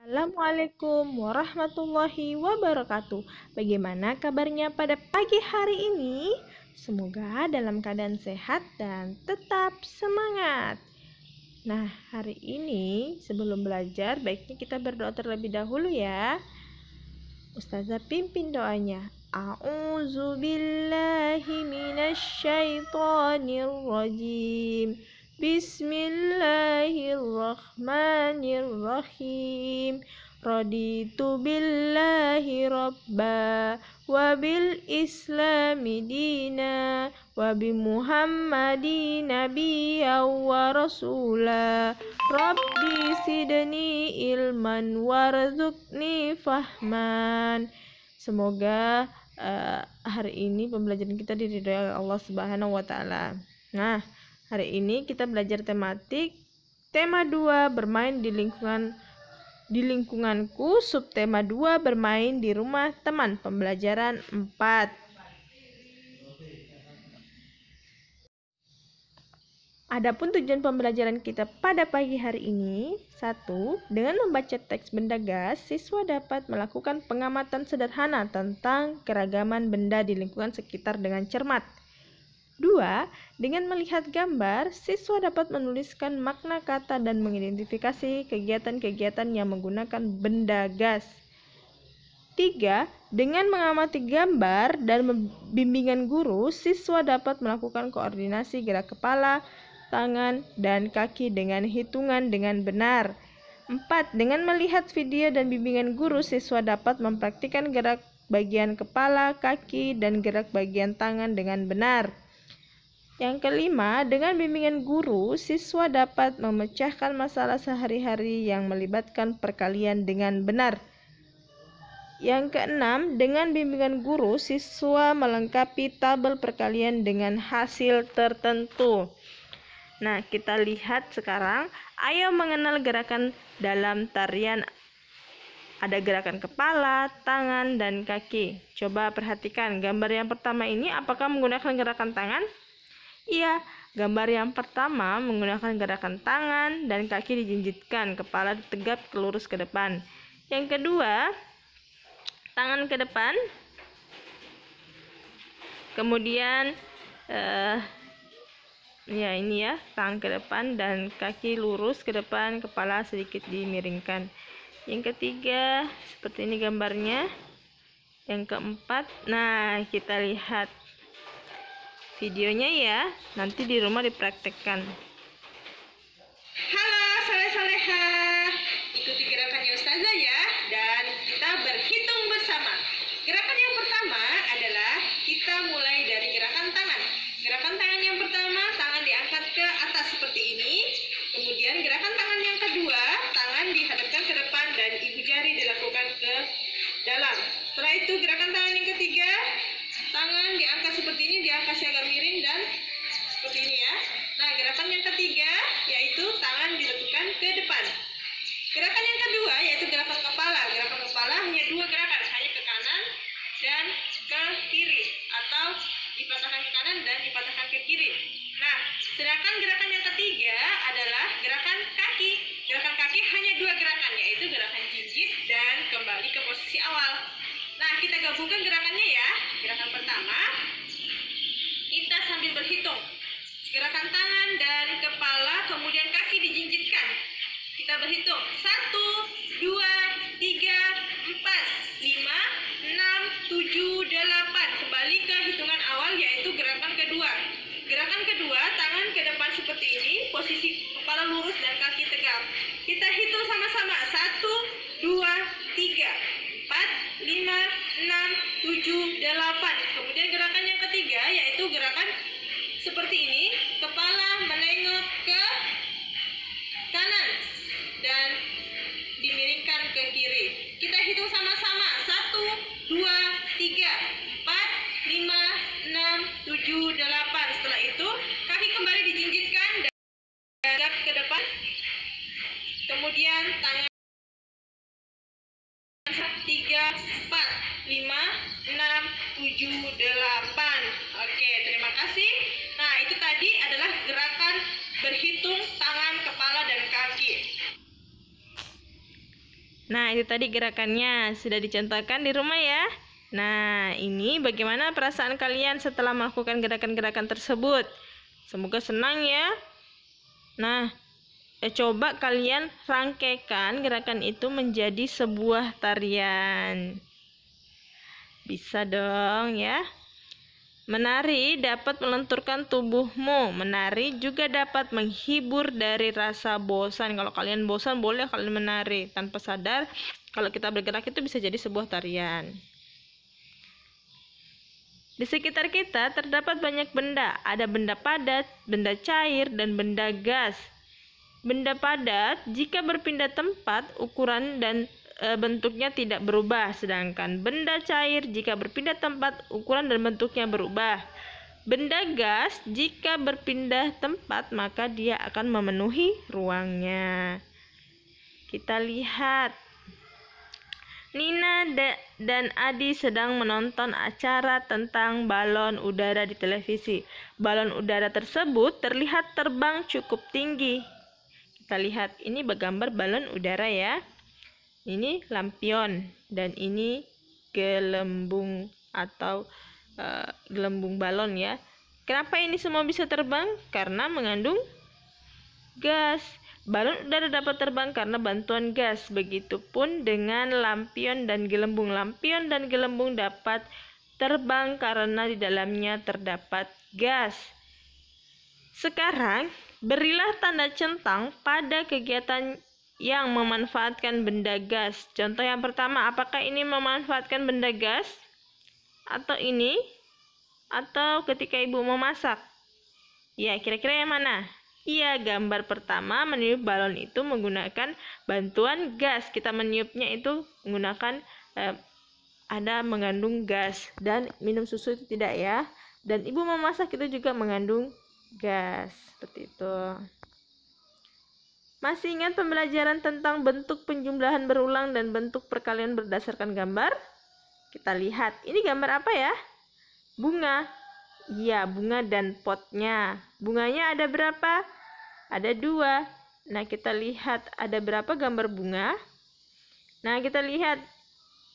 Assalamualaikum warahmatullahi wabarakatuh. Bagaimana kabarnya pada pagi hari ini? Semoga dalam keadaan sehat dan tetap semangat. Nah, hari ini sebelum belajar baiknya kita berdoa terlebih dahulu ya. Ustazah pimpin doanya. A'udzubillahi minasyaitonirrajim. Bismillahirrahmanirrahim. Raditu billahi rabba wa bil islami dina wa bi muhammadin nabiyya wa rasula. Rabbi sidni ilman warzuqni fahman. Semoga hari ini pembelajaran kita diridhoi Allah Subhanahu wa taala. Nah, hari ini kita belajar tematik tema 2 bermain di lingkunganku, subtema 2 bermain di rumah teman, pembelajaran 4. Adapun tujuan pembelajaran kita pada pagi hari ini, 1. Dengan membaca teks benda gas, siswa dapat melakukan pengamatan sederhana tentang keragaman benda di lingkungan sekitar dengan cermat. 2. Dengan melihat gambar, siswa dapat menuliskan makna kata dan mengidentifikasi kegiatan-kegiatan yang menggunakan benda gas. 3. Dengan mengamati gambar dan bimbingan guru, siswa dapat melakukan koordinasi gerak kepala, tangan, dan kaki dengan hitungan dengan benar. 4. Dengan melihat video dan bimbingan guru, siswa dapat mempraktikkan gerak bagian kepala, kaki, dan gerak bagian tangan dengan benar. Yang kelima, dengan bimbingan guru, siswa dapat memecahkan masalah sehari-hari yang melibatkan perkalian dengan benar. Yang keenam, dengan bimbingan guru, siswa melengkapi tabel perkalian dengan hasil tertentu. Nah, kita lihat sekarang, ayo mengenal gerakan dalam tarian. Ada gerakan kepala, tangan, dan kaki. Coba perhatikan, gambar yang pertama ini apakah menggunakan gerakan tangan? Iya, gambar yang pertama menggunakan gerakan tangan dan kaki dijinjitkan, kepala tegap lurus ke depan. Yang kedua, tangan ke depan. Kemudian tangan ke depan dan kaki lurus ke depan, kepala sedikit dimiringkan. Yang ketiga, seperti ini gambarnya. Yang keempat, nah kita lihat videonya ya, nanti di rumah dipraktekkan. Halo soleh-soleha, ikuti gerakannya Ustazah ya, dan kita berhitung bersama. Gerakan yang pertama adalah kita mulai dari gerakan tangan. Gerakan tangan yang pertama, tangan diangkat ke atas seperti ini. Kemudian gerakan tangan yang kedua, tangan dihadapkan ke depan dan ibu jari dilakukan ke dalam. Setelah itu gerakan tangan yang ketiga, tangan diangkat seperti ini, diangkat agak miring dan seperti ini ya. Nah, gerakan yang ketiga yaitu tangan diletakkan ke depan. Gerakan yang kedua yaitu gerakan kepala. Gerakan kepala hanya 2 gerakan, hanya ke kanan dan ke kiri, atau dipatahkan ke kanan dan dipatahkan ke kiri. Nah, sedangkan gerakan yang ketiga adalah gerakan kaki. Gerakan kaki hanya 2 gerakan, yaitu gerakan jinjit dan kembali ke posisi awal. Nah, kita gabungkan gerakannya ya. Gerakan pertama, kita sambil berhitung. Gerakan tangan dan kepala, kemudian kaki dijinjitkan. Kita berhitung. 1, 2, 3, 4, 5, 6, 7, 8. Kembali ke hitungan awal yaitu gerakan kedua. Gerakan kedua, tangan ke depan seperti ini, posisi kepala lurus dan kaki tegap. Kita hitung sama-sama. 1, 2, 3, 4, 5, 6, 7, 8. Kemudian gerakan yang ketiga yaitu gerakan seperti ini, kepala menengok ke kanan dan dimiringkan ke kiri. Kita hitung sama-sama. 1, 2, 3, 4, 5, 6, 7, 8. Setelah itu, kaki kembali dijinjitkan dan tegap ke depan. Kemudian tangan 3, 4, 5, 6, 7, 8. Oke, terima kasih. Nah, itu tadi adalah gerakan berhitung tangan, kepala, dan kaki. Nah, itu tadi gerakannya sudah dicontohkan di rumah ya. Nah, ini bagaimana perasaan kalian setelah melakukan gerakan-gerakan tersebut? Semoga senang ya. Nah, coba kalian rangkaikan gerakan itu menjadi sebuah tarian. Bisa dong ya. Menari dapat melenturkan tubuhmu. Menari juga dapat menghibur dari rasa bosan. Kalau kalian bosan, boleh kalian menari. Tanpa sadar, kalau kita bergerak itu bisa jadi sebuah tarian. Di sekitar kita terdapat banyak benda. Ada benda padat, benda cair, dan benda gas. Benda padat jika berpindah tempat, ukuran dan bentuknya tidak berubah. Sedangkan benda cair jika berpindah tempat, ukuran dan bentuknya berubah. Benda gas jika berpindah tempat, maka dia akan memenuhi ruangnya. Kita lihat. Nina dan Adi sedang menonton acara tentang balon udara di televisi. Balon udara tersebut terlihat terbang cukup tinggi. Kita lihat, ini bergambar balon udara ya. Ini lampion dan ini gelembung atau gelembung balon ya. Kenapa ini semua bisa terbang? Karena mengandung gas. Balon udara dapat terbang karena bantuan gas. Begitupun dengan lampion dan gelembung. Lampion dan gelembung dapat terbang karena di dalamnya terdapat gas. Sekarang, berilah tanda centang pada kegiatan yang memanfaatkan benda gas. Contoh yang pertama, apakah ini memanfaatkan benda gas? Atau ini? Atau ketika ibu memasak? Ya, kira-kira yang mana? Iya, gambar pertama meniup balon itu menggunakan bantuan gas. Kita meniupnya itu menggunakan ada mengandung gas. Dan minum susu itu tidak ya. Dan ibu memasak itu juga mengandung gas. Seperti itu. Masih ingat pembelajaran tentang bentuk penjumlahan berulang dan bentuk perkalian berdasarkan gambar? Kita lihat. Ini gambar apa ya? Bunga. Iya, bunga dan potnya. Bunganya ada berapa? Ada 2. Nah, kita lihat ada berapa gambar bunga. Nah, kita lihat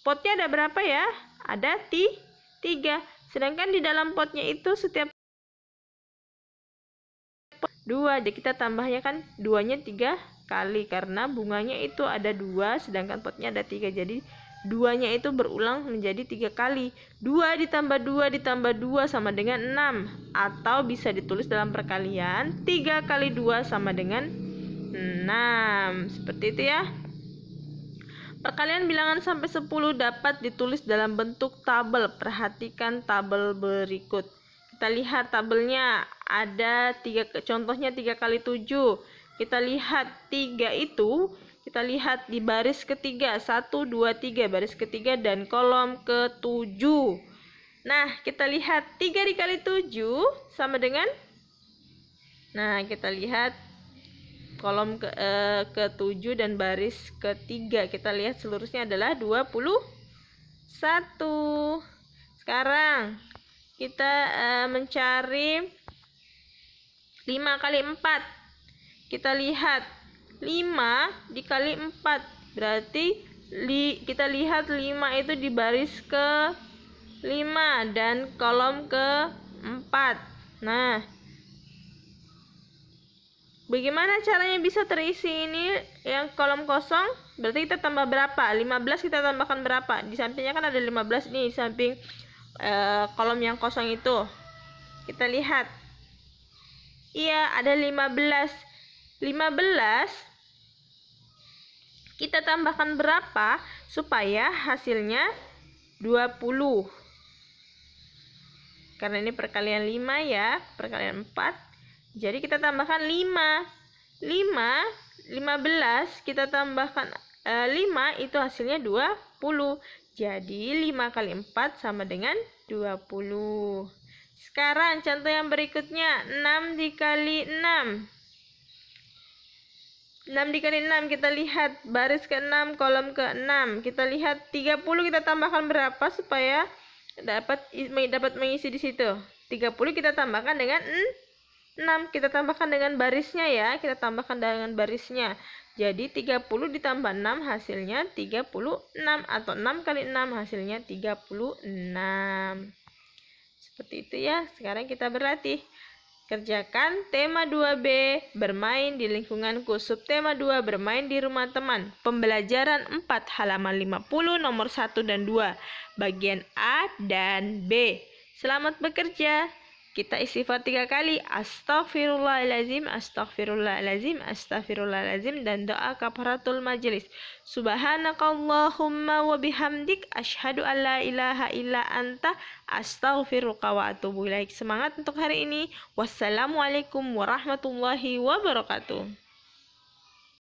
potnya ada berapa ya? Ada 3. Sedangkan di dalam potnya itu setiap 2. Jadi kita tambahnya kan 2-nya 3 kali. Karena bunganya itu ada 2, sedangkan potnya ada 3. Jadi 2-nya itu berulang menjadi 3 kali. 2 ditambah 2 ditambah 2 sama dengan 6. Atau bisa ditulis dalam perkalian 3 kali 2 sama dengan 6. Seperti itu ya. Perkalian bilangan sampai 10 dapat ditulis dalam bentuk tabel. Perhatikan tabel berikut. Kita lihat tabelnya. Ada 3, contohnya 3 kali 7. Kita lihat 3 itu, kita lihat di baris ketiga, 1, 2, 3, baris ketiga dan kolom ke-7. Nah, kita lihat 3 dikali 7 sama dengan, nah kita lihat kolom ke-7 dan baris ketiga. Kita lihat seluruhnya adalah 21. Sekarang kita mencari 5 kali 4. Kita lihat 5 dikali 4. Berarti kita lihat 5 itu di baris ke 5 dan kolom ke 4. Nah, bagaimana caranya bisa terisi ini yang kolom kosong? Berarti kita tambah berapa? 15 kita tambahkan berapa? Di sampingnya kan ada 15 nih, di samping kolom yang kosong itu. Kita lihat. Iya, ada 15. 15 kita tambahkan berapa supaya hasilnya 20. Karena ini perkalian 5 ya, perkalian 4. Jadi kita tambahkan 5. 15 kita tambahkan 5 itu hasilnya 20. Jadi 5 kali 4 sama dengan 20. Sekarang contoh yang berikutnya, 6 dikali 6. 6 dikali 6, kita lihat baris ke-6, kolom ke-6. Kita lihat 30 kita tambahkan berapa supaya dapat mengisi di situ. 30 kita tambahkan dengan 6. Kita tambahkan dengan barisnya ya. Kita tambahkan dengan barisnya. Jadi 30 ditambah 6 hasilnya 36 atau 6 kali 6 hasilnya 36. Seperti itu ya. Sekarang kita berlatih. Kerjakan tema 2B, bermain di lingkunganku. Subtema 2, bermain di rumah teman. Pembelajaran 4, halaman 50, nomor 1 dan 2. Bagian A dan B. Selamat bekerja. Kita istighfar 3 kali. Astaghfirullahaladzim, astaghfirullahaladzim, astaghfirullahaladzim, dan doa kafaratul majelis. Subhanakallahumma wa bihamdik, asyhadu an la ilaha illa anta, astaghfiruka wa atubu ilaik. Semangat untuk hari ini. Wassalamualaikum warahmatullahi wabarakatuh.